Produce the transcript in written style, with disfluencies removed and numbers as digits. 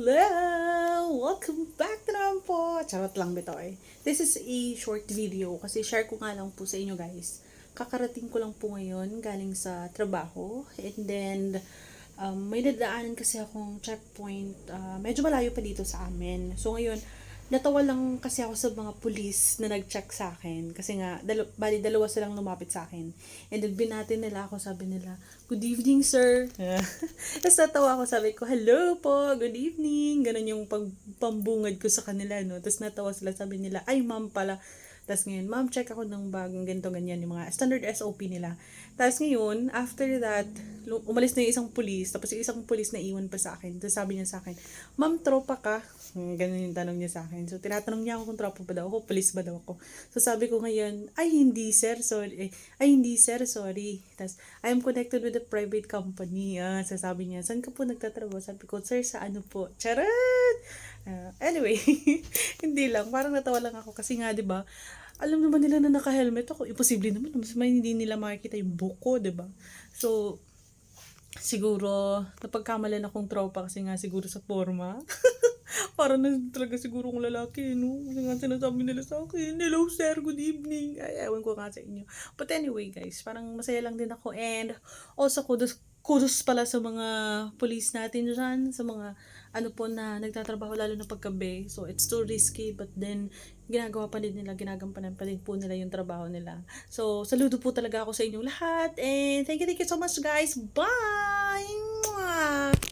Hello! Welcome back na naman po! Charot lang bito eh. This is a short video kasi share ko nga lang po sa inyo guys. Kakarating ko lang po ngayon galing sa trabaho. And then, may nadaanan kasi akong checkpoint. Medyo malayo pa dito sa amin. So ngayon, natawa lang kasi ako sa mga pulis na nag-check sa akin. Kasi nga, bali dalawa silang lumapit sa akin. And then binati nila ako, sabi nila, "Good evening, sir." Tapos natawa ako, sabi ko, "Hello po, good evening." Ganun yung pambungad ko sa kanila, no. Tapos natawa sila, sabi nila, "Ay, ma'am pala." Tapos ngayon, "Ma'am, check ako ng bagong ganito, ganyan." Yung mga standard SOP nila. Tapos ngayon, after that, umalis na yung isang pulis. Tapos yung isang pulis na iwan pa sa akin. Tapos sabi niya sa akin, "Ma'am, tropa ka?" Ganun yung tanong niya sa akin. So, tinatanong niya ako kung tropa ba daw ako, pulis ba daw ako. So, sabi ko ngayon, "Ay, hindi sir, sorry." "Ay, hindi sir, sorry." Tapos, "I am connected with a private company." Sasabi niya, "Saan ka po nagtatrabaho?" Sabi ko, "Sir, sa ano po?" Charot! Anyway, hindi lang. Parang natawa lang ako kasi nga, di ba, alam naman nila na naka-helmet ako. Imposible naman. Mas may hindi nila makikita yung buko, di ba? So, siguro, napagkamalan akong tropa kasi nga siguro sa forma. Parang na talaga siguro kong lalaki, no? Kasi nga sinasabi nila sa akin, "Hello sir, good evening." Ay, ewan ko nga sa inyo. But anyway guys, parang masaya lang din ako. And also kudos pala sa mga police natin dyan, sa mga ano po na nagtatrabaho lalo na paggabi. So it's too risky but then ginagawa pa din nila, ginagampanan pa din po nila yung trabaho nila. So saludo po talaga ako sa inyong lahat. And thank you so much guys. Bye! Mwah!